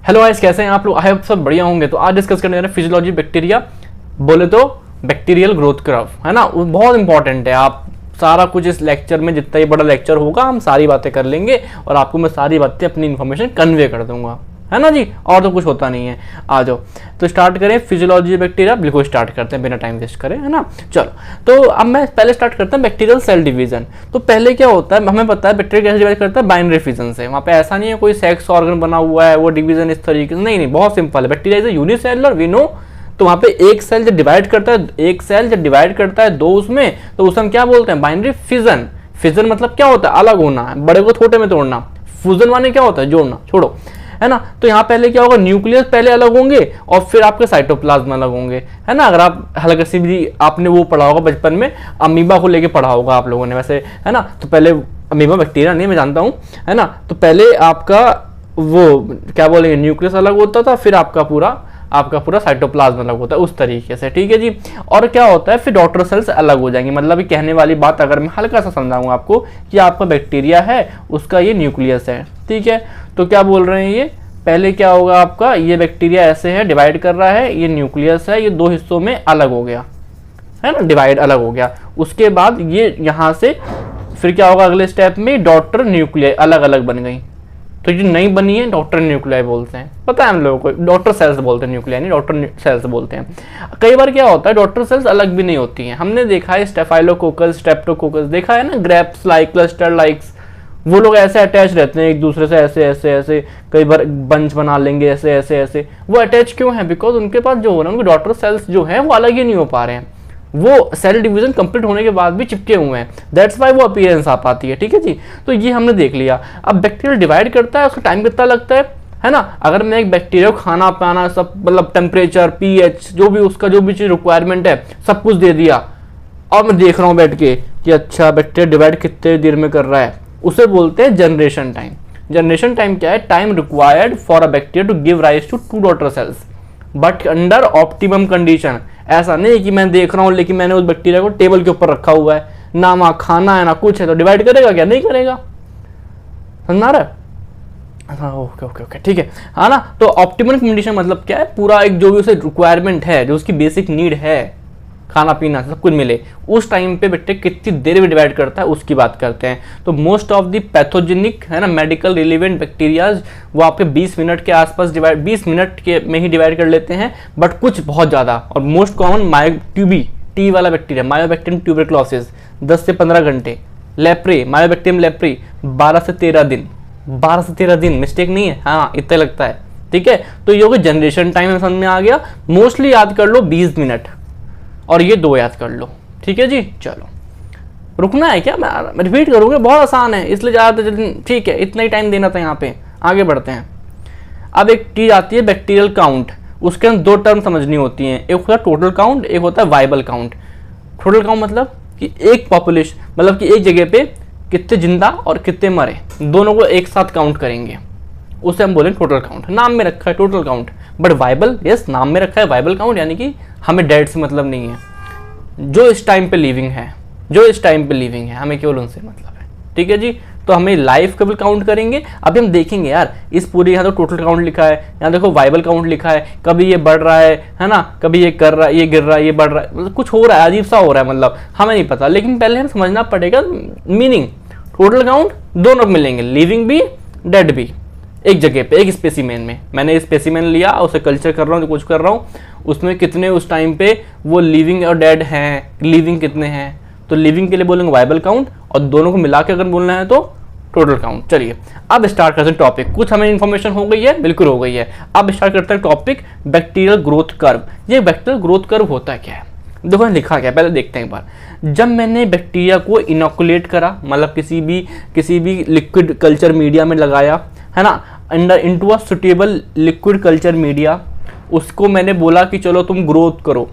Hello guys, कैसे हैं आप लोग? आई होप सब बढ़िया होंगे। तो आज डिस्कस करने जा रहे हैं फिजियोलॉजी बैक्टीरिया, बोले तो बैक्टीरियल ग्रोथ कर्व, है ना। वो बहुत इंपॉर्टेंट है। आप सारा कुछ इस लेक्चर में, जितना ही बड़ा लेक्चर होगा हम सारी बातें कर लेंगे और आपको मैं सारी बातें अपनी इन्फॉर्मेशन कन्वे कर दूंगा, है ना जी। और तो कुछ होता नहीं है। आ जाओ तो स्टार्ट करें फिजियोलॉजी बैक्टीरिया। बिल्कुल स्टार्ट करते हैं बिना टाइम वेस्ट करें, है ना। चलो तो अब मैं पहले स्टार्ट करता हूँ बैक्टीरियल सेल डिवीजन। तो पहले क्या होता है, हमें पता है बैक्टीरिया कैसे डिवाइड करता है, बाइनरी फिजन से। वहाँ पे ऐसा नहीं है कोई सेक्स ऑर्गन बना हुआ है वो डिवीजन इस तरीके से, नहीं, बहुत सिंपल है। Bacteria is unicellular, we know. तो वहाँ पे एक सेल जब डिवाइड करता है, एक सेल जब डिवाइड करता है दो उसमें, तो उसे हम क्या बोलते हैं, बाइनरी फिजन। फिजन मतलब क्या होता है, अलग होना, बड़े को छोटे में तोड़ना। फ्यूजन माने क्या होता है, जोड़ना, छोड़ो, है ना। तो यहाँ पहले क्या होगा, न्यूक्लियस पहले अलग होंगे और फिर आपके साइटोप्लाज्म अलग होंगे, है ना। अगर आप हल्का सी भी आपने वो पढ़ा होगा बचपन में, अमीबा को लेके पढ़ा होगा आप लोगों ने वैसे, है ना। तो पहले अमीबा बैक्टीरिया नहीं, मैं जानता हूँ, है ना। तो पहले आपका वो क्या बोलेंगे, न्यूक्लियस अलग होता था, फिर आपका पूरा साइटोप्लाज्म अलग होता है, उस तरीके से, ठीक है जी। और क्या होता है, फिर डॉटर सेल्स अलग हो जाएंगे। मतलब ये कहने वाली बात अगर मैं हल्का सा समझाऊंगा आपको कि आपका बैक्टीरिया है, उसका ये न्यूक्लियस है, ठीक है। तो क्या बोल रहे हैं ये, पहले क्या होगा आपका, ये बैक्टीरिया ऐसे है, डिवाइड कर रहा है, ये न्यूक्लियस है, ये दो हिस्सों में अलग हो गया, है ना, डिवाइड अलग हो गया। उसके बाद ये यहाँ से फिर क्या होगा, अगले स्टेप में डॉटर न्यूक्लियाई अलग अलग बन गई। तो ये नई बनी है, डॉटर न्यूक्लियाई बोलते हैं, पता है हम लोगों को। डॉटर सेल्स बोलते हैं, न्यूक्लियाई नहीं, डॉटर सेल्स बोलते हैं। कई बार क्या होता है, डॉटर सेल्स अलग भी नहीं होती हैं। हमने देखा है स्टेफाइलोकोकस, स्ट्रेप्टोकोकस, देखा है ना, ग्रेप्स लाइक, क्लस्टर लाइक्स, वो लोग ऐसे अटैच रहते हैं एक दूसरे से, ऐसे ऐसे ऐसे, कई बार बंच बना लेंगे ऐसे ऐसे ऐसे। वो अटैच क्यों है, बिकॉज उनके पास जो हो रहा है, उनके डॉटर सेल्स जो है वो अलग ही नहीं हो पा रहे हैं, वो सेल डिवीजन कंप्लीट होने के बाद भी चिपके हुए हैं। दैट्स वाई वो अपीयरेंस आ पाती है, ठीक है जी। तो ये हमने देख लिया। अब बैक्टीरिया डिवाइड करता है, उसका टाइम कितना लगता है ना। अगर मैं एक बैक्टीरिया को खाना पाना सब, मतलब टेम्परेचर, पीएच, जो भी उसका जो भी चीज रिक्वायरमेंट है, सब कुछ दे दिया, और मैं देख रहा हूँ बैठ के कि अच्छा बैक्टीरिया डिवाइड कितने देर में कर रहा है, उसे बोलते हैं जनरेशन टाइम। जनरेशन टाइम क्या है, time required for a bacteria to give rise to two daughter cells, but under optimum condition. ऐसा नहीं कि मैं देख रहा हूं लेकिन मैंने उस बैक्टीरिया को टेबल के ऊपर रखा हुआ है, ना वहां खाना है ना कुछ है, तो डिवाइड करेगा क्या, नहीं करेगा, समझ रहा है। हाँ, ओके ओके ओके, ठीक है, हाँ ना। तो ऑप्टिमम कंडीशन मतलब क्या है, पूरा एक जो भी उसे रिक्वायरमेंट है, जो उसकी बेसिक नीड है, खाना पीना सब कुछ मिले, उस टाइम पे बैक्टीरिया कितनी देर में डिवाइड करता है उसकी बात करते हैं। तो मोस्ट ऑफ द पैथोजेनिक, है ना, मेडिकल रिलेवेंट बैक्टीरियाज वो आपके 20 मिनट के आसपास डिवाइड, 20 मिनट के में ही डिवाइड कर लेते हैं, बट कुछ बहुत ज़्यादा। और मोस्ट कॉमन मायोट्यूबी, टी वाला बैक्टीरिया, मायोबैक्टीरियम ट्यूबरक्लोसिस 10 से 15 घंटे। लेप्रे, मायोबैक्टीरियम लेप्री 12 से 13 दिन, 12 से 13 दिन, मिस्टेक नहीं है, हाँ इतना लगता है, ठीक है। तो ये होगा जनरेशन टाइम, में समझ में आ गया। मोस्टली याद कर लो 20 मिनट, और ये 2 याद कर लो, ठीक है जी। चलो रुकना है क्या, मैं रिपीट करूँगा, बहुत आसान है इसलिए ज़्यादा जल्दी, ठीक है, इतना ही टाइम देना था यहाँ पे। आगे बढ़ते हैं। अब एक चीज़ आती है बैक्टीरियल काउंट, उसके अंदर 2 टर्म समझनी होती हैं, एक होता है टोटल काउंट, एक होता है वाइबल काउंट। टोटल काउंट मतलब कि एक पॉपुलेशन, मतलब कि एक जगह पे कितने जिंदा और कितने मरे, दोनों को एक साथ काउंट करेंगे, उसे हम बोलेंगे टोटल काउंट। नाम में रखा है total count, but viable, yes, नाम में रखा है वाइबल काउंट, यानी कि हमें डेड से मतलब नहीं है, जो इस टाइम पे लिविंग है, जो इस टाइम पे लिविंग है, हमें केवल उनसे मतलब है, ठीक है जी। तो हमें लाइफ का भी काउंट करेंगे। अभी हम देखेंगे यार, इस पूरी, यहाँ तो टोटल काउंट लिखा है, यहाँ देखो वाइबल काउंट लिखा है, कभी ये बढ़ रहा है ना, कभी ये कर रहा है, ये गिर रहा है, ये बढ़ रहा है, मतलब कुछ हो रहा है, अजीब सा हो रहा है, मतलब हमें नहीं पता। लेकिन पहले हमें समझना पड़ेगा मीनिंग। टोटल काउंट दोनों मिलेंगे, लिविंग भी डेड भी, एक जगह पे, एक स्पेसिमेन में। मैंने स्पेसिमेन लिया, उसे कल्चर कर रहा हूँ, जो कुछ कर रहा हूँ, उसमें कितने उस टाइम पे वो लिविंग और डेड हैं, लिविंग कितने हैं, तो लिविंग के लिए बोलेंगे वाइबल काउंट, और दोनों को मिला के अगर बोलना है तो टोटल काउंट। चलिए अब स्टार्ट करते हैं टॉपिक। कुछ हमें इन्फॉर्मेशन हो गई है, बिल्कुल हो गई है। अब स्टार्ट करते हैं टॉपिक, बैक्टीरियल ग्रोथ कर्व। ये बैक्टीरियल ग्रोथ कर्व होता क्या है, देखो लिखा क्या है, पहले देखते हैं एक बार। जब मैंने बैक्टीरिया को इनोकुलेट करा, मतलब किसी भी लिक्विड कल्चर मीडिया में लगाया, है ना, under into a suitable liquid culture media, उसको मैंने बोला कि चलो तुम ग्रोथ करो,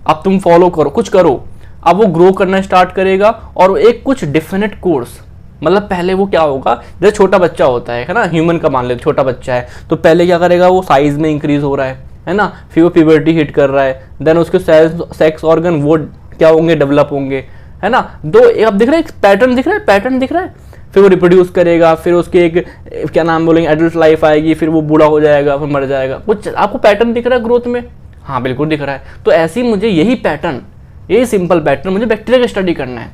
अब तुम फॉलो करो, कुछ करो। अब वो ग्रो करना स्टार्ट करेगा, और एक कुछ डेफिनेट कोर्स, मतलब पहले वो क्या होगा, जैसे छोटा बच्चा होता है ना, ह्यूमन का मान ले छोटा बच्चा है, तो पहले क्या करेगा, वो साइज में इंक्रीज हो रहा है ना, फिर वो प्यूबर्टी हिट कर रहा है, देन उसके सेक्स ऑर्गन वो क्या होंगे, डेवलप होंगे, है ना। दो अब दिख रहा है पैटर्न, दिख रहा है पैटर्न, दिख रहा है। फिर वो रिप्रोड्यूस करेगा, फिर उसके एक क्या नाम बोलेंगे एडल्ट लाइफ आएगी, फिर वो बूढ़ा हो जाएगा, फिर मर जाएगा। कुछ आपको पैटर्न दिख रहा है ग्रोथ में? हाँ बिल्कुल दिख रहा है। तो ऐसे ही मुझे यही पैटर्न, यही सिंपल पैटर्न मुझे बैक्टीरिया का स्टडी करना है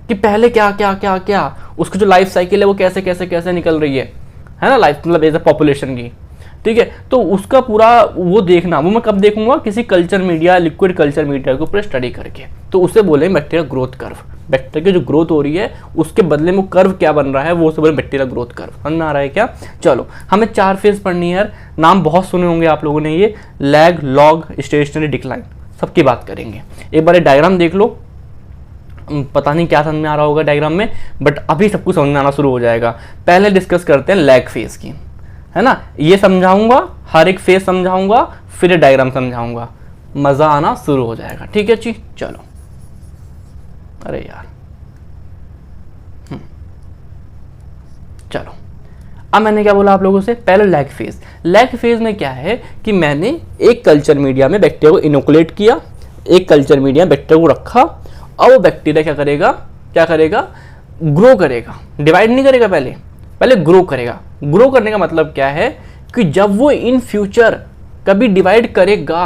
कि पहले क्या क्या क्या क्या उसकी जो लाइफ साइकिल है वो कैसे कैसे कैसे निकल रही है ना, लाइफ मतलब एज अ पॉपुलेशन की, ठीक है। तो उसका पूरा वो देखना, वो मैं कब देखूंगा? किसी culture media, liquid culture media के ऊपर स्टडी करके। तो उसे बोले बैक्टीरिया ग्रोथ कर्व। बैक्टीरिया की जो ग्रोथ हो रही है उसके बदले में कर्व क्या बन रहा है वो उसे बोले बैक्टीरिया ग्रोथ कर्व। समझ में आ रहा है क्या? चलो हमें 4 फेज पढ़नी है यार, नाम बहुत सुने होंगे आप लोगों ने, ये लैग, लॉग, स्टेशनरी, डिक्लाइन, सबकी बात करेंगे। एक बार डायग्राम देख लो, पता नहीं क्या समझ में आ रहा होगा डायग्राम में, बट अभी सब कुछ समझ में आना शुरू हो जाएगा। पहले डिस्कस करते हैं लैग फेज की, है ना। ये समझाऊंगा, हर एक फेज समझाऊंगा, फिर ये डायग्राम समझाऊंगा, मजा आना शुरू हो जाएगा, ठीक है जी। चलो, अरे यार चलो, अब मैंने क्या बोला आप लोगों से? पहले लैग फेज। लैग फेज में क्या है कि मैंने एक कल्चर मीडिया में बैक्टीरिया को इनोकुलेट किया, एक कल्चर मीडिया में बैक्टीरिया को रखा, और वो बैक्टीरिया क्या करेगा? ग्रो करेगा, डिवाइड नहीं करेगा, पहले ग्रो करेगा। ग्रो करने का मतलब क्या है कि जब वो इन फ्यूचर कभी डिवाइड करेगा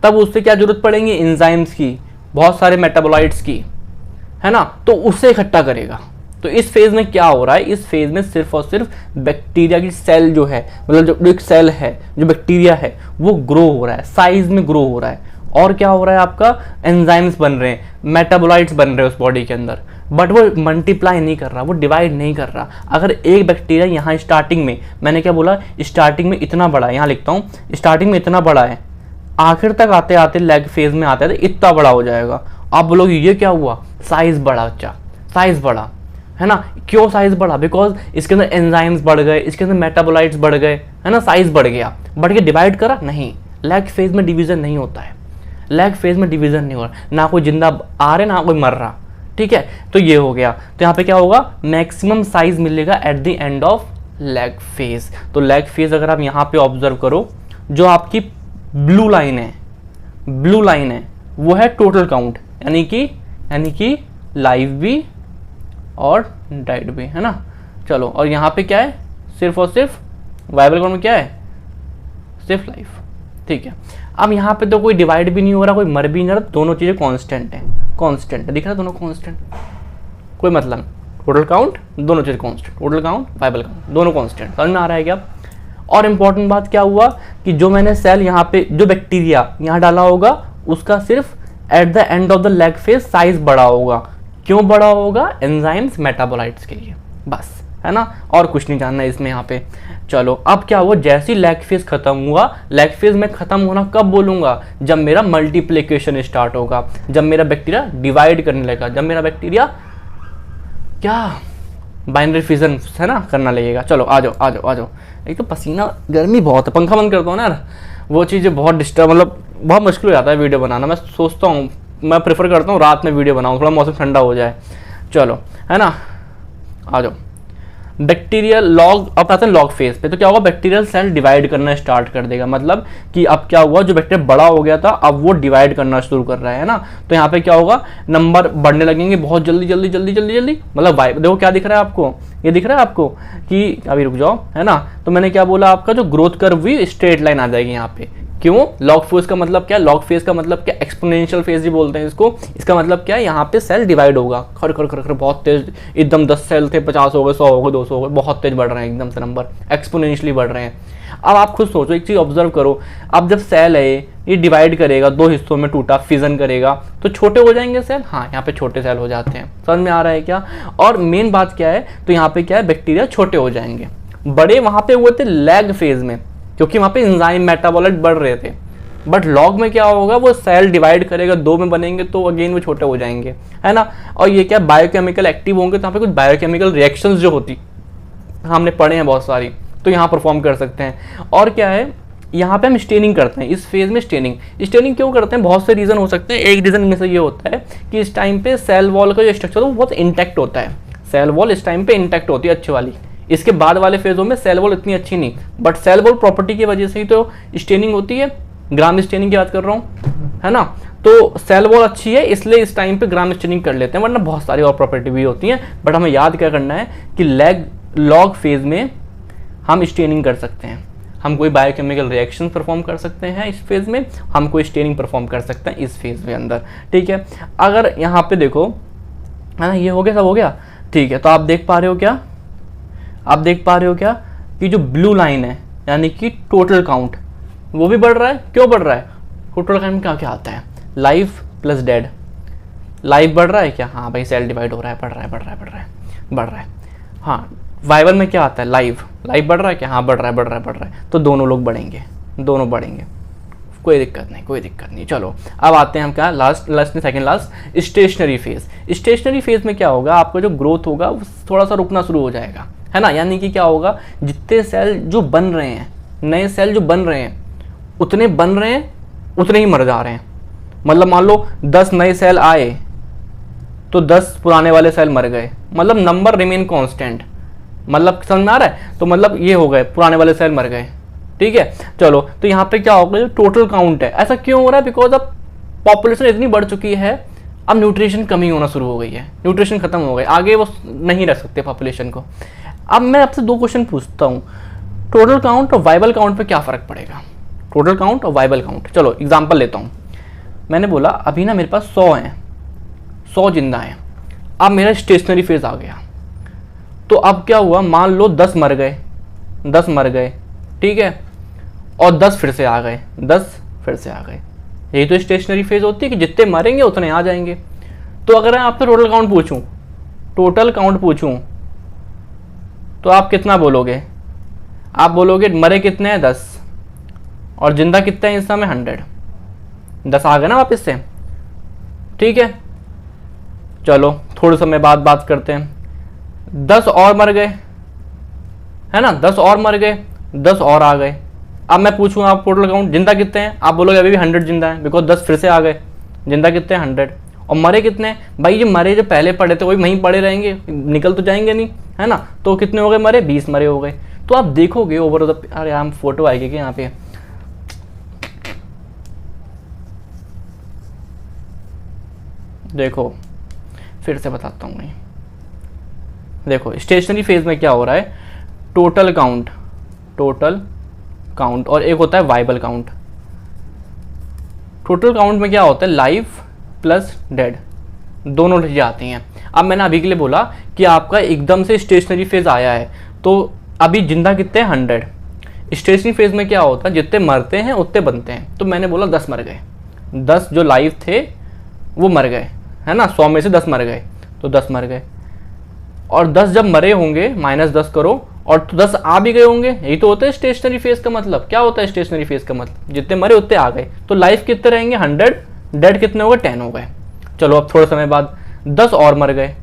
तब उससे क्या जरूरत पड़ेगी? एंजाइम्स की, बहुत सारे मेटाबोलाइट्स की, है ना। तो उससे इकट्ठा करेगा। तो इस फेज में क्या हो रहा है? इस फेज में सिर्फ और सिर्फ बैक्टीरिया की सेल जो है, मतलब जो एक सेल है, जो बैक्टीरिया है, वो ग्रो हो रहा है, साइज में ग्रो हो रहा है। और क्या हो रहा है? आपका एंजाइम्स बन रहे हैं, मेटाबोलाइट्स बन रहे हैं उस बॉडी के अंदर, बट वो मल्टीप्लाई नहीं कर रहा, वो डिवाइड नहीं कर रहा। अगर एक बैक्टीरिया यहाँ स्टार्टिंग में, मैंने क्या बोला? स्टार्टिंग में इतना बड़ा है, यहाँ लिखता हूँ, स्टार्टिंग में इतना बड़ा है, आखिर तक आते आते लैग फेज में आते आते इतना बड़ा हो जाएगा। आप बोलोगे ये क्या हुआ? साइज बढ़ा बच्चा, साइज बढ़ा, है ना। क्यों साइज बढ़ा? बिकॉज इसके अंदर एंजाइम्स बढ़ गए, इसके अंदर मेटाबोलाइट्स बढ़ गए, है ना, साइज बढ़ गया। बढ़ के डिवाइड करा? नहीं, लैग फेज में डिवीजन नहीं होता है। लैग फेज में डिवीजन नहीं हो रहा, ना कोई जिंदा आ रहे ना कोई मर रहा, ठीक है। तो ये हो गया। तो यहाँ पे क्या होगा? मैक्सिमम साइज मिलेगा at the end of lag phase. तो लैग फेज अगर आप यहाँ पे ऑब्जर्व करो, जो आपकी ब्लू लाइन है वो है टोटल काउंट, यानी कि लाइव भी और डाइड भी, है ना। चलो, और यहाँ पे क्या है? सिर्फ और सिर्फ वाइबल काउंट में क्या है? सिर्फ लाइफ, ठीक है। अब यहाँ पे तो कोई डिवाइड भी नहीं हो रहा, कोई मर भी नहीं रहा, दोनों चीज़ें कांस्टेंट है, दिख रहा है दोनों कांस्टेंट, कोई मतलब टोटल काउंट, दोनों चीज़ें constant, total count, viable count, दोनों कांस्टेंट। समझ में आ रहा है क्या? और इंपॉर्टेंट बात क्या हुआ कि जो मैंने सेल यहाँ पे, जो बैक्टीरिया यहाँ डाला होगा, उसका सिर्फ at the end of the lag phase size बड़ा होगा। क्यों बड़ा होगा? एंजाइम्स, मेटाबोलाइट्स के लिए, बस, है ना। और कुछ नहीं जानना इसमें यहाँ पे। चलो, अब क्या हुआ? जैसे ही लैग फेज खत्म हुआ, लैग फेज में खत्म होना कब बोलूंगा? जब मेरा मल्टीप्लिकेशन स्टार्ट होगा, जब मेरा बैक्टीरिया डिवाइड करने लगेगा, जब मेरा बैक्टीरिया क्या बाइनरी फिजन, है ना, करना लगेगा। चलो आ जाओ। एक तो पसीना, गर्मी बहुत है, पंखा बंद करता हूँ ना यार, वो चीज़ें बहुत डिस्टर्ब, मतलब बहुत मुश्किल हो जाता है वीडियो बनाना। मैं सोचता हूँ, मैं प्रेफर करता हूँ रात में वीडियो बनाऊँ, थोड़ा मौसम ठंडा हो जाए। चलो, है ना, आ जाओ। बैक्टीरियल लॉग, अब आते हैं लॉग फेज पे। तो क्या होगा? बैक्टीरियल सेल डिवाइड करना स्टार्ट कर देगा, मतलब कि अब क्या हुआ? जो बैक्टीरिया बड़ा हो गया था, अब वो डिवाइड करना शुरू कर रहा है ना। तो यहाँ पे क्या होगा? नंबर बढ़ने लगेंगे बहुत जल्दी। मतलब देखो क्या दिख रहा है आपको? ये दिख रहा है आपको कि अभी रुक जाओ, है ना। तो मैंने क्या बोला? आपका जो ग्रोथ कर्व भी स्ट्रेट लाइन आ जाएगी यहाँ पे। क्यों? लॉग फेज का मतलब क्या? लॉग फेज का मतलब क्या? एक्सपोनेंशियल फेज भी बोलते हैं इसको। इसका मतलब क्या है? यहाँ पे सेल डिवाइड होगा, खर बहुत तेज, एकदम 10 सेल थे 50 हो गए, 100 हो गए, 200 हो गए, बहुत तेज बढ़ रहे हैं, एकदम से नंबर एक्सपोनेंशियली बढ़ रहे हैं। अब आप खुद सोचो, एक चीज ऑब्जर्व करो, अब जब सेल है ये डिवाइड करेगा, 2 हिस्सों में टूटा, फिजन करेगा, तो छोटे हो जाएंगे सेल। हाँ, यहाँ पे छोटे सेल हो जाते हैं। समझ में आ रहा है क्या? और मेन बात क्या है? तो यहाँ पे क्या है? बैक्टीरिया छोटे हो जाएंगे। बड़े वहां पे हुए थे लैग फेज में, क्योंकि वहां पे एंजाइम, मेटाबोलाइट बढ़ रहे थे। बट लॉग में क्या होगा? वो सेल डिवाइड करेगा, 2 में बनेंगे, तो अगेन वो छोटे हो जाएंगे, है ना। और ये क्या? बायोकेमिकल एक्टिव होंगे, तो यहाँ पे कुछ बायोकेमिकल रिएक्शंस जो होती हमने पढ़े हैं बहुत सारी, तो यहाँ परफॉर्म कर सकते हैं। और क्या है? यहाँ पे हम स्टेनिंग करते हैं, इस फेज में स्टेनिंग क्यों करते हैं? बहुत से रीजन हो सकते हैं। एक रीजन में से ये होता है कि इस टाइम पे सेल वॉल का जो स्ट्रक्चर है वो बहुत इंटैक्ट होता है। सेल वॉल इस टाइम पे इंटैक्ट होती है, अच्छी वाली। इसके बाद वाले फेजों में सेल वॉल इतनी अच्छी नहीं, बट सेल वॉल प्रॉपर्टी की वजह से ही तो स्टेनिंग होती है। ग्राम स्टेनिंग की बात कर रहा हूँ, है ना। तो सेल वॉल अच्छी है इसलिए इस टाइम पे ग्राम स्टेनिंग कर लेते हैं, वरना बहुत सारी और प्रॉपर्टी भी होती हैं। बट हमें याद क्या करना है कि लॉग फेज में हम स्टेनिंग कर सकते हैं, हम कोई बायोकेमिकल रिएक्शन परफॉर्म कर सकते हैं इस फेज में, हम कोई स्टेनिंग परफॉर्म कर सकते हैं इस फेज में अंदर, ठीक है। अगर यहाँ पे देखो, है ना, ये हो गया, सब हो गया, ठीक है। तो आप देख पा रहे हो क्या, आप देख पा रहे हो क्या कि जो ब्लू लाइन है यानी कि टोटल काउंट वो भी बढ़ रहा है। क्यों बढ़ रहा है? टोटल काउंट में क्या क्या आता है? Live plus dead. लाइव बढ़ रहा है क्या? हाँ भाई, सेल डिवाइड हो रहा है, बढ़ रहा है, बढ़ रहा है, बढ़ रहा है, बढ़ रहा है। हाँ, वाइवल में क्या आता है? लाइव। लाइव बढ़ रहा है क्या? हाँ बढ़ रहा है, बढ़ रहा है, बढ़ रहा है। तो दोनों लोग बढ़ेंगे, दोनों बढ़ेंगे, कोई दिक्कत नहीं, कोई दिक्कत नहीं। चलो अब आते हैं हम क्या, last second last, stationary phase. Stationary phase में क्या होगा, आपका जो ग्रोथ होगा वो थोड़ा सा रुकना शुरू हो जाएगा, है ना। यानी कि क्या होगा, जितने सेल जो बन रहे हैं, नए सेल जो बन रहे हैं, उतने बन रहे हैं, उतने ही मर जा रहे हैं। मतलब मान लो 10 नए सेल आए तो 10 पुराने वाले सेल मर गए, मतलब नंबर रिमेन कांस्टेंट। मतलब समझ में आ रहा है? तो मतलब ये हो गए, पुराने वाले सेल मर गए, ठीक है। चलो, तो यहाँ पे क्या होगा, जो टोटल काउंट है, ऐसा क्यों हो रहा है? बिकॉज अब पॉपुलेशन इतनी बढ़ चुकी है, अब न्यूट्रिशन कमी होना शुरू हो गई है, न्यूट्रिशन खत्म हो गई, आगे वो नहीं रख सकते पॉपुलेशन को। अब मैं आपसे 2 क्वेश्चन पूछता हूँ, टोटल काउंट और वाइबल काउंट पे क्या फ़र्क पड़ेगा? टोटल काउंट और वाइबल काउंट। चलो एग्जांपल लेता हूँ। मैंने बोला अभी ना मेरे पास 100 हैं, 100 जिंदा हैं। अब मेरा स्टेशनरी फेज आ गया, तो अब क्या हुआ, मान लो 10 मर गए, 10 मर गए, ठीक है, और 10 फिर से आ गए, 10 फिर से आ गए। यही तो स्टेशनरी फेज होती है कि जितने मरेंगे उतने आ जाएंगे। तो अगर मैं आपसे टोटल काउंट पूछूं, टोटल काउंट पूछूं, तो आप कितना बोलोगे? आप बोलोगे मरे कितने हैं? 10, और जिंदा कितने हैं इस समय? 100। 10 आ गए ना वापस से, ठीक है। चलो थोड़े समय बाद बात करते हैं, 10 और मर गए, है ना, 10 और मर गए, 10 और आ गए। अब मैं पूछूं आप टोटल काउंट जिंदा कितने हैं, आप बोलोगे अभी भी 100 जिंदा है, बिकॉज 10 फिर से आ गए। जिंदा कितने हैं? 100। और मरे कितने हैं? भाई जो मरे, जो पहले पड़े थे वही वहीं पड़े रहेंगे, निकल तो जाएंगे नहीं, है ना। तो कितने हो गए मरे? 20 मरे हो गए। तो आप देखोगे ओवर द, अरे हम फोटो आएगी क्या यहाँ पे, देखो फिर से बताता हूँ मैं। देखो स्टेशनरी फेज में क्या हो रहा है, टोटल काउंट, टोटल काउंट, और एक होता है वाइबल काउंट। टोटल काउंट में क्या होता है, लाइव प्लस डेड, दोनों चीजें आती हैं। अब मैंने अभी के लिए बोला कि आपका एकदम से स्टेशनरी फेज आया है, तो अभी जिंदा कितने हैं? 100। स्टेशनरी फेज में क्या होता है, जितने मरते हैं उतने बनते हैं। तो मैंने बोला 10 मर गए, 10 जो लाइव थे वो मर गए, है ना, 100 में से 10 मर गए, तो 10 मर गए। और 10 जब मरे होंगे, -10 करो, और तो 10 आ भी गए होंगे। यही तो होता है स्टेशनरी फेज का मतलब। क्या होता है स्टेशनरी फेज का मतलब? जितने मरे उतने आ गए। तो लाइफ कितने रहेंगे? 100, डेड कितने हो गए? 10 हो गए। चलो अब थोड़े समय बाद 10 और मर गए,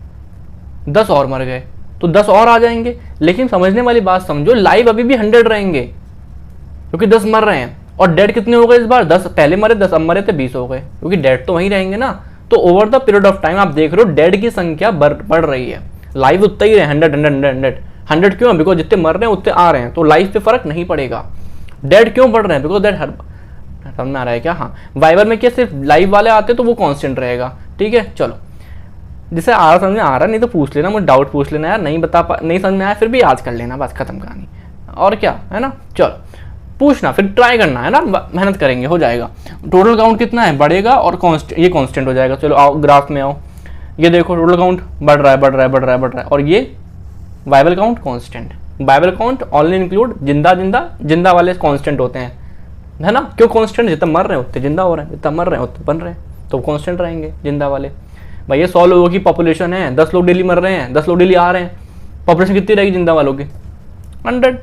10 और मर गए, तो 10 और आ जाएंगे। लेकिन समझने वाली बात समझो, लाइव अभी भी 100 रहेंगे क्योंकि 10 मर रहे हैं। और डेड कितने हो गए इस बार? 10 पहले मरे, 10 अब मरे थे, 20 हो गए, क्योंकि डेड तो वहीं रहेंगे ना। तो over the period of time आप देख रहे हो डेड की संख्या बढ़ रही है, लाइव उतना ही रहे, 100 क्यों? बिकॉज जितने मर रहे हैं उतने आ रहे हैं, तो लाइफ पे फर्क नहीं पड़ेगा। डेड क्यों बढ़ रहे हैं? बिकॉज डेड समझ में आ रहा है क्या? हाँ, वाइबर में क्या सिर्फ लाइव वाले आते तो वो कांस्टेंट रहेगा, ठीक है। चलो जिसे आ रहा समझ में आ रहा, नहीं तो पूछ लेना, मुझे डाउट पूछ लेना यार, नहीं समझ में आया फिर भी याद कर लेना, बस खत्म कहानी, और क्या है ना। चलो पूछना, फिर ट्राई करना, है ना, मेहनत करेंगे, हो जाएगा। टोटल काउंट कितना है? बढ़ेगा, और ये कांस्टेंट हो जाएगा। चलो आओ ग्राफ में आओ, ये देखो टोटल काउंट बढ़ रहा है, बढ़ रहा है, बढ़ रहा है, बढ़ रहा है, और ये viable count constant. Viable count only include जिंदा वाले कांस्टेंट होते हैं, है ना। क्यों कांस्टेंट? जितना मर रहे हैं उतने जिंदा हो रहे हैं, जितना मर रहे हैं उतने बन रहे हैं, तो कांस्टेंट रहेंगे जिंदा वाले। भैया 100 लोगों की पॉपुलेशन है, 10 लोग डेली मर रहे हैं, 10 लोग डेली आ रहे हैं, पॉपुलेशन कितनी रहेगी जिंदा वालों की? 100।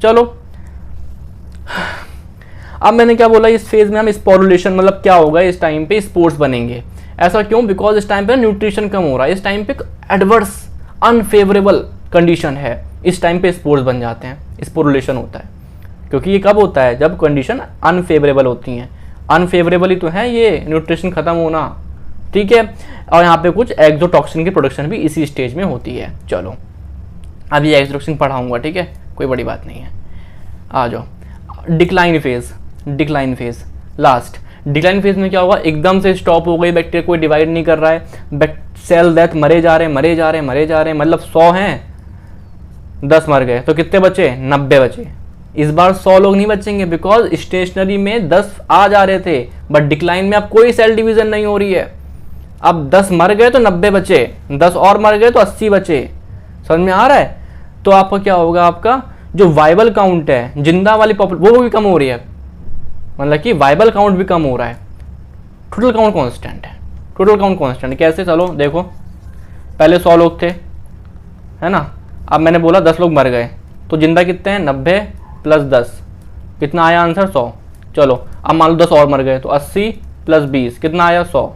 चलो अब मैंने क्या बोला, इस फेज में हम स्पोरुलेशन, मतलब क्या होगा, इस टाइम पे स्पोर्स बनेंगे। ऐसा क्यों? बिकॉज इस टाइम पे न्यूट्रिशन कम हो रहा है, इस टाइम पे एडवर्स अनफेवरेबल कंडीशन है, इस टाइम पे स्पोर्स बन जाते हैं, स्पोरुलेशन होता है। क्योंकि ये कब होता है? जब कंडीशन अनफेवरेबल होती हैं। अनफेवरेबल ही तो है ये, न्यूट्रिशन खत्म होना, ठीक है। और यहाँ पे कुछ एक्सोटॉक्सिन की प्रोडक्शन भी इसी स्टेज में होती है। चलो अभी एक्सोटॉक्सिन पढ़ाऊंगा, ठीक है, कोई बड़ी बात नहीं है। आ जाओ decline phase, decline phase last. Decline phase में क्या होगा, एकदम से स्टॉप हो गई बैक्टीरिया, कोई डिवाइड नहीं कर रहा है, सेल डेथ, मरे जा रहे हैं, मतलब 100 हैं 10 मर गए, तो कितने बचे, 90 बचे। इस बार 100 लोग नहीं बचेंगे, बिकॉज स्टेशनरी में 10 आ जा रहे थे, बट डिक्लाइन में अब कोई सेल डिवीजन नहीं हो रही है। अब 10 मर गए तो 90 बचे, 10 और मर गए तो 80 बचे। समझ में आ रहा है? तो आपका क्या होगा, आपका जो वाइबल काउंट है, जिंदा वाली वो भी कम हो रही है, मतलब कि वाइबल काउंट भी कम हो रहा है, टोटल काउंट कांस्टेंट है। टोटल काउंट कांस्टेंट कैसे, चलो देखो, पहले 100 लोग थे, है ना, अब मैंने बोला 10 लोग मर गए, तो जिंदा कितने हैं, 90 प्लस 10, कितना आया आंसर, 100। चलो अब मान लो 10 और मर गए, तो 80 प्लस 20 कितना आया, 100,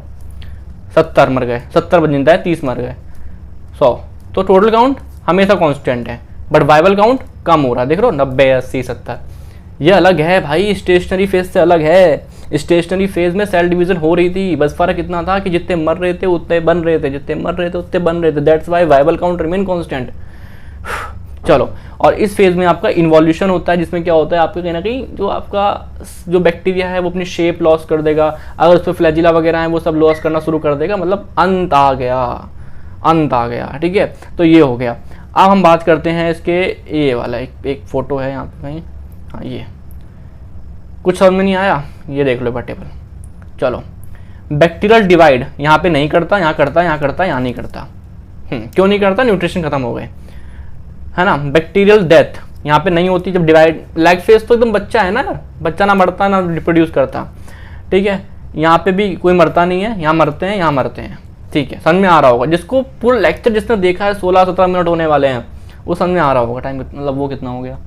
70 मर गए, 70 जिंदा है, 30 मर गए, 100। तो टोटल काउंट हमेशा कांस्टेंट है, बट वाइबल काउंट कम हो रहा है, देख रहे हो, 90, 80, 70। ये अलग है भाई, स्टेशनरी फेज से अलग है। स्टेशनरी फेज में सेल डिवीजन हो रही थी, बस फर्क इतना था कि जितने मर रहे थे उतने बन रहे थे, जितने मर रहे थे उतने बन रहे थे, that's why viable count remain constant. चलो, और इस फेज में आपका इन्वॉल्यूशन होता है, जिसमें क्या होता है, आपका कहीं ना कहीं जो आपका जो बैक्टीरिया है वो अपनी शेप लॉस कर देगा, अगर उस पर फ्लैजिला वगैरह है वो सब लॉस करना शुरू कर देगा, मतलब अंत आ गया, ठीक है। तो ये हो गया। अब हम बात करते हैं इसके, ये वाला एक फोटो है यहाँ पे कहीं, हाँ ये कुछ समझ में नहीं आया, ये देख लो टेबल। चलो, बैक्टीरियल डिवाइड यहाँ पे नहीं करता, यहाँ करता, यहाँ करता, यहाँ नहीं करता। क्यों नहीं करता, न्यूट्रिशन खत्म हो गए, है ना। बैक्टीरियल डेथ यहाँ पे नहीं होती जब डिवाइड, लैग फेज तो एकदम बच्चा है ना, बच्चा ना मरता ना रिप्रोड्यूस करता, ठीक है। यहाँ पे भी कोई मरता नहीं है, यहाँ मरते हैं, यहाँ मरते हैं, ठीक है। समझ में आ रहा होगा, जिसको पूरा लेक्चर जिसने देखा है, 16-17 मिनट होने वाले हैं, वो समझ में आ रहा होगा टाइम, मतलब वो कितना हो गया,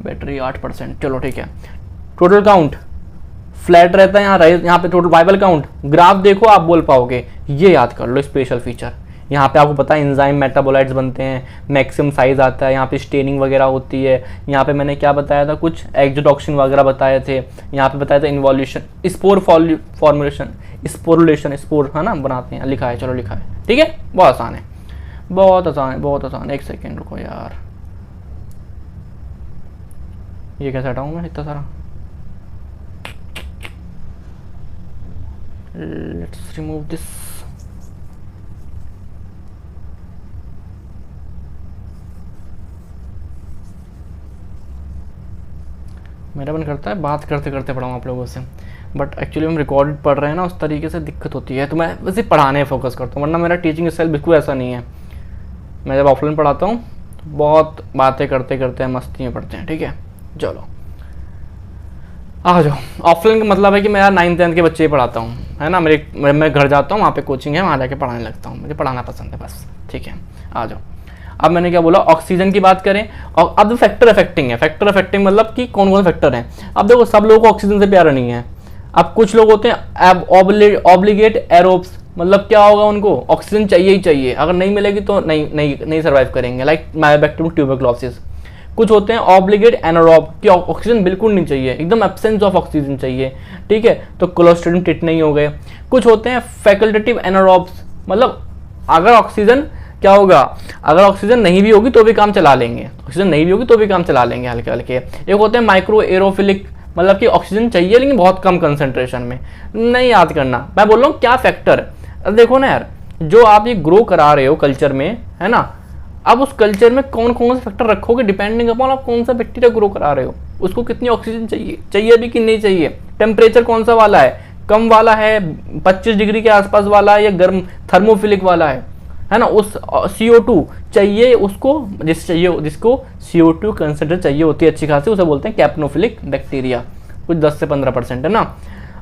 बैटरी 8%। चलो ठीक है। टोटल काउंट फ्लैट रहता है, यहाँ पे टोटल वाइबल काउंट, ग्राफ देखो आप बोल पाओगे, ये याद कर लो स्पेशल फीचर। यहाँ पे आपको पता है एंजाइम मेटाबोलाइट्स बनते हैं, मैक्सिमम साइज आता है, यहाँ पे स्टेनिंग वगैरह होती है, यहाँ पे मैंने क्या बताया था, कुछ एक्सोटॉक्सिन वगैरह बताए थे, यहाँ पे बताया था involution, spore formulation, sporulation, spore है ना बनाते हैं, लिखा है, चलो लिखा है, ठीक है। बहुत आसान है, बहुत आसान। एक सेकेंड रुको यार, ये कैसे हटाऊँ मैं इतना सारा, लेट्स रिमूव दिस। मेरा मन करता है बात करते करते पढ़ाऊँ आप लोगों से, बट एक्चुअली हम रिकॉर्डेड पढ़ रहे हैं ना, उस तरीके से दिक्कत होती है, तो मैं वैसे पढ़ाने फोकस करता हूँ, वरना मेरा टीचिंग स्टाइल बिल्कुल ऐसा नहीं है। मैं जब ऑफलाइन पढ़ाता हूँ तो बहुत बातें करते करते हैं, मस्ती में पढ़ते हैं, ठीक है। चलो आ जाओ। ऑफलाइन का मतलब है कि मैं यार 9th-10th के बच्चे ही पढ़ाता हूँ, है ना। मैं घर जाता हूँ, वहाँ पे कोचिंग है, वहाँ जाके पढ़ाने लगता हूँ, मुझे पढ़ाना पसंद है बस, ठीक है। आ जाओ। अब मैंने क्या बोला, ऑक्सीजन की बात करें, और अब फैक्टर अफेक्टिंग है। फैक्टर अफेक्टिंग मतलब कि कौन कौन फैक्टर हैं। अब देखो, सब लोगों को ऑक्सीजन से प्यारा नहीं है। अब कुछ लोग होते हैं ऑब्लिगेट एरोब्स, मतलब क्या होगा, उनको ऑक्सीजन चाहिए ही चाहिए, अगर नहीं मिलेगी तो नहीं सर्वाइव करेंगे, लाइक मायोबैक्टीरियम ट्यूबरक्लोसिस। कुछ होते हैं ऑब्लिगेट एनारोब, कि ऑक्सीजन बिल्कुल नहीं चाहिए, एकदम एब्सेंस ऑफ ऑक्सीजन चाहिए, ठीक है, तो क्लोस्ट्रिडियम टिटनी हो गए। कुछ होते हैं फैकल्टेटिव एनारोब्स, मतलब अगर ऑक्सीजन क्या होगा, अगर ऑक्सीजन नहीं भी होगी तो भी काम चला लेंगे, हल्के हल्के। एक होते हैं माइक्रो एरोफिलिक, मतलब कि ऑक्सीजन चाहिए लेकिन बहुत कम कंसंट्रेशन में। नहीं याद करना, मैं बोल रहा हूँ क्या फैक्टर। अब देखो ना यार, जो आप ये ग्रो करा रहे हो कल्चर में, है ना, अब उस कल्चर में कौन कौन से फैक्टर रखोगे, डिपेंडिंग अपॉन आप कौन सा बैक्टीरिया ग्रो करा रहे हो, उसको कितनी ऑक्सीजन चाहिए भी कि नहीं चाहिए, टेम्परेचर कौन सा वाला है, कम वाला है, 25 डिग्री के आसपास वाला है, या गर्म थर्मोफिलिक वाला है ना। उस CO2 चाहिए उसको, जिसको CO2 कंसेंट्रेट चाहिए होती है अच्छी खासी, उसे बोलते हैं कैप्नोफिलिक बैक्टीरिया, कुछ 10 से 15% है ना।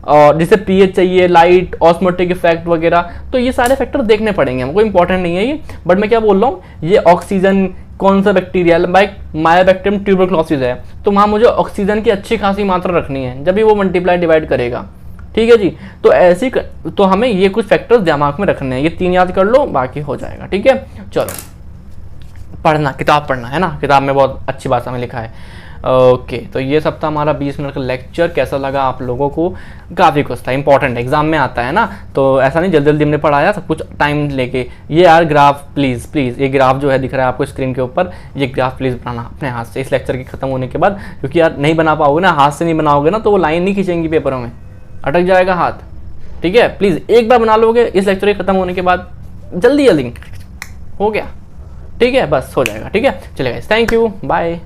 और जिसे pH चाहिए, लाइट, ऑस्मोटिक इफेक्ट वगैरह, तो ये सारे फैक्टर देखने पड़ेंगे हमको, इंपॉर्टेंट नहीं है ये, बट मैं क्या बोल रहा हूँ, ये ऑक्सीजन कौन सा बैक्टीरिया, लाइक मायोबैक्टीरियम ट्यूबरक्लोसिस है, तो वहाँ मुझे ऑक्सीजन की अच्छी खासी मात्रा रखनी है, जब भी वो मल्टीप्लाई डिवाइड करेगा, ठीक है जी। तो ऐसी तो हमें ये कुछ फैक्टर्स दिमाग में रखने हैं, ये 3 याद कर लो, बाकी हो जाएगा, ठीक है। चलो पढ़ना, किताब पढ़ना है ना, किताब में बहुत अच्छी भाषा में लिखा है। ओके, तो ये सब था हमारा 20 मिनट का लेक्चर। कैसा लगा आप लोगों को? काफ़ी कुछ था, इंपॉर्टेंट एग्जाम में आता है ना, तो ऐसा नहीं जल्दी जल्दी हमने पढ़ाया, सब कुछ टाइम लेके। ये यार ग्राफ प्लीज़ ये ग्राफ जो है दिख रहा है आपको स्क्रीन के ऊपर, ये ग्राफ प्लीज़ बनाना अपने हाथ से इस लेक्चर के खत्म होने के बाद, क्योंकि यार नहीं बना पाओगे ना, हाथ से नहीं बनाओगे ना, तो वो लाइन नहीं खींचेंगी पेपरों में, अटक जाएगा हाथ। ठीक है, प्लीज़ एक बार बना लोगे इस लेक्चर के खत्म होने के बाद, जल्दी जल्दी हो गया। ठीक है, बस हो जाएगा। ठीक है, चलिए गाइस, थैंक यू, बाय।